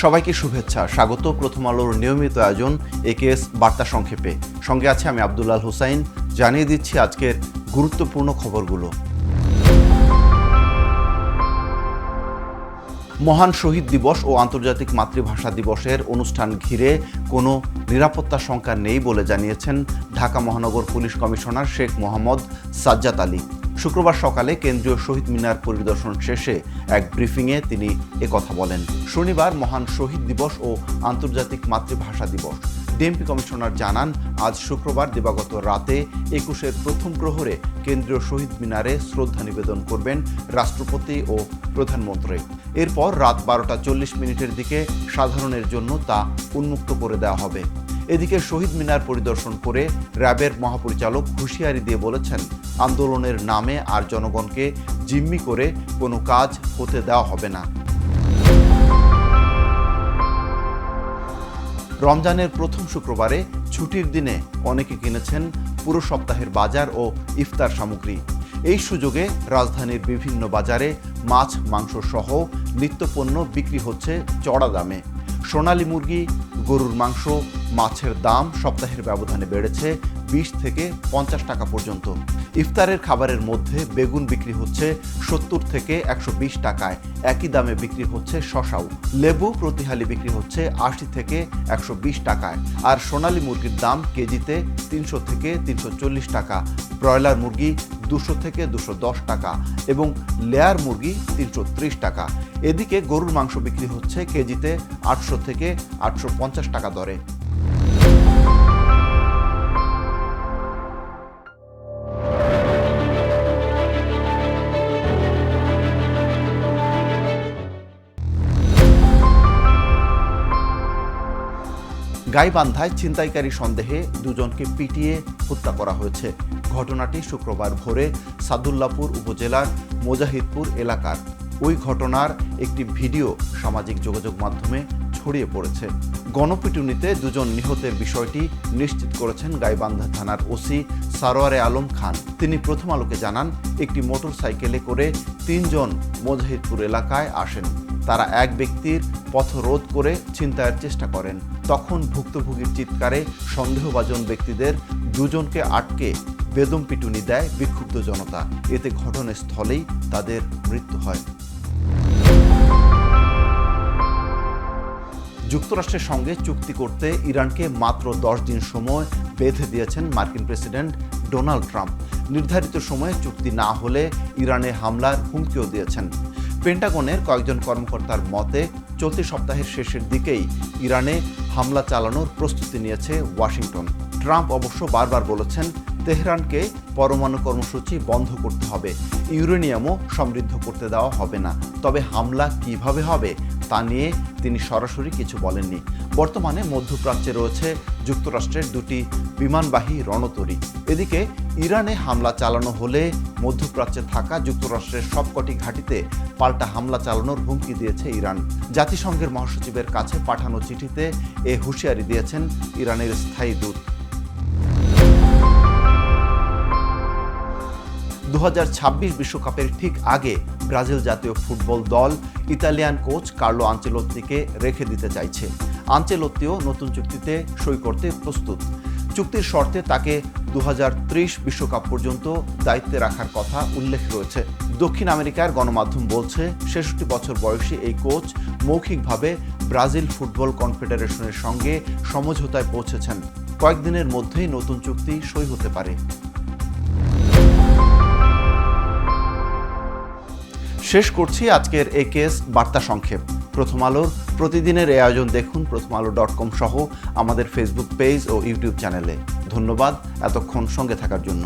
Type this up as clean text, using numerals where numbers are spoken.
সবাইকে শুভেচ্ছা, স্বাগত প্রথম আলোর নিয়মিত আয়োজন একেএস বার্তা সংক্ষেপে। সঙ্গে আছে আমি আব্দুল্লাল হুসাইন। জানিয়ে দিচ্ছি আজকের গুরুত্বপূর্ণ খবরগুলো। মহান শহীদ দিবস ও আন্তর্জাতিক মাতৃভাষা দিবসের অনুষ্ঠান ঘিরে কোনো নিরাপত্তা শঙ্কা নেই বলে জানিয়েছেন ঢাকা মহানগর পুলিশ কমিশনার শেখ মোহাম্মদ সাজ্জাদ আলী। শুক্রবার সকালে কেন্দ্রীয় শহীদ মিনার পরিদর্শন শেষে এক ব্রিফিংয়ে তিনি একথা বলেন। শনিবার মহান শহীদ দিবস ও আন্তর্জাতিক মাতৃভাষা দিবস। ডিএমপি কমিশনার জানান, আজ শুক্রবার দিবাগত রাতে ২১-এর প্রথম প্রহরে কেন্দ্রীয় শহীদ মিনারে শ্রদ্ধা নিবেদন করবেন রাষ্ট্রপতি ও প্রধানমন্ত্রী। এরপর রাত ১২টা ৪০ দিকে সাধারণের জন্য তা উন্মুক্ত করে দেওয়া হবে। এদিকে শহীদ মিনার পরিদর্শন করে র্যাবের মহাপরিচালক হুঁশিয়ারি দিয়ে বলেছেন, আন্দোলনের নামে আর জনগণকে জিম্মি করে কোনো কাজ হতে দেওয়া হবে না। রমজানের প্রথম শুক্রবারে ছুটির দিনে অনেকে কিনেছেন পুরো সপ্তাহের বাজার ও ইফতার সামগ্রী। এই সুযোগে রাজধানীর বিভিন্ন বাজারে মাছ, মাংস সহ নিত্যপণ্য বিক্রি হচ্ছে চড়া দামে। সোনালী মুরগি, গরুর মাংস, মাছের দাম সপ্তাহের ব্যবধানে বেড়েছে ২০ থেকে ৫০ টাকা পর্যন্ত। ইফতারের খাবারের মধ্যে বেগুন বিক্রি হচ্ছে ৭০ থেকে ১২০ টাকায়, একই দামে বিক্রি হচ্ছে শসাও। লেবু প্রতিহালি বিক্রি হচ্ছে ৮০ থেকে ১২০ টাকায়। আর সোনালী মুরগির দাম কেজিতে ৩০০ থেকে ৩৪০ টাকা, ব্রয়লার মুরগি ২০০ থেকে ২১০ টাকা এবং লেয়ার মুরগি ৩৩০ টাকা। এদিকে গরুর মাংস বিক্রি হচ্ছে কেজিতে ৮০০ থেকে ৮৫০ টাকা দরে। গাইবান্ধায় ছিনতাইকারী সন্দেহে দুজনকে পিটিয়ে হত্যা করা হয়েছে। ঘটনাটি শুক্রবার ভোরে সাদুল্লাপুর উপজেলার মোজাহিদপুর এলাকার। ওই ঘটনার একটি ভিডিও সামাজিক যোগাযোগ মাধ্যমে ছড়িয়ে পড়েছে। গণপিটুনিতে দুজন নিহতের বিষয়টি নিশ্চিত করেছেন গাইবান্ধা থানার ওসি সারোয়ারে আলম খান। তিনি প্রথম আলোকে জানান, একটি মোটরসাইকেলে করে ৩ জন মোজাহিদপুর এলাকায় আসেন। তারা এক ব্যক্তির পথ রোধ করে ছিনতাইয়ের চেষ্টা করেন। তখন ভুক্তভোগীর চিৎকারে সন্দেহভাজন ব্যক্তিদের দুজনকে আটকে বেদম পিটুনি দেয় বিক্ষুব্ধ জনতা। এতে ঘটনাস্থলেই তাদের মৃত্যু হয়। যুক্তরাষ্ট্রের সঙ্গে চুক্তি করতে ইরানকে মাত্র ১০ দিন সময় বেঁধে দিয়েছেন মার্কিন প্রেসিডেন্ট ডোনাল্ড ট্রাম্প। নির্ধারিত সময়ে চুক্তি না হলে ইরানে হামলার হুমকিও দিয়েছেন। পেন্টাগনের কয়েকজন কর্মকর্তার মতে, চলতি সপ্তাহের শেষের দিকেই ইরানে হামলা চালানোর প্রস্তুতি নিয়েছে ওয়াশিংটন। ট্রাম্প অবশ্য বারবার বলেছেন, তেহরানকে পরমাণু কর্মসূচি বন্ধ করতে হবে, ইউরেনিয়ামও সমৃদ্ধ করতে দেওয়া হবে না। তবে হামলা কিভাবে হবে তা নিয়ে তিনি সরাসরি কিছু বলেননি। বর্তমানে মধ্যপ্রাচ্যে রয়েছে যুক্তরাষ্ট্রের ২টি বিমানবাহী রণতরী। এদিকে ইরানে হামলা চালানো হলে মধ্যপ্রাচ্যে থাকা যুক্তরাষ্ট্রের সবকটি ঘাঁটিতে পাল্টা হামলা চালানোর হুমকি দিয়েছে ইরান। জাতিসংঘের মহাসচিবের কাছে পাঠানো চিঠিতে এ হুঁশিয়ারি দিয়েছেন ইরানের স্থায়ী দূত। ২০২৬ বিশ্বকাপের ঠিক আগে ব্রাজিল জাতীয় ফুটবল দল ইতালিয়ান কোচ কার্লো আনচেলোত্তিকে রেখে দিতে চাইছে। আনচেলোত্তিও নতুন চুক্তিতে সই করতে প্রস্তুত। চুক্তির শর্তে তাকে ২০৩০ বিশ্বকাপ পর্যন্ত দায়িত্বে রাখার কথা উল্লেখ রয়েছে। দক্ষিণ আমেরিকার গণমাধ্যম বলছে, ৬৬ বছর বয়সী এই কোচ মৌখিকভাবে ব্রাজিল ফুটবল কনফেডারেশনের সঙ্গে সমঝোতায় পৌঁছেছেন। কয়েকদিনের মধ্যেই নতুন চুক্তি সই হতে পারে। শেষ করছি আজকের একেএস বার্তা সংক্ষেপ। প্রথম আলোর প্রতিদিনের এই আয়োজন দেখুন প্রথমআলো.com সহ আমাদের ফেসবুক পেজ ও ইউটিউব চ্যানেলে। ধন্যবাদ এতক্ষণ সঙ্গে থাকার জন্য।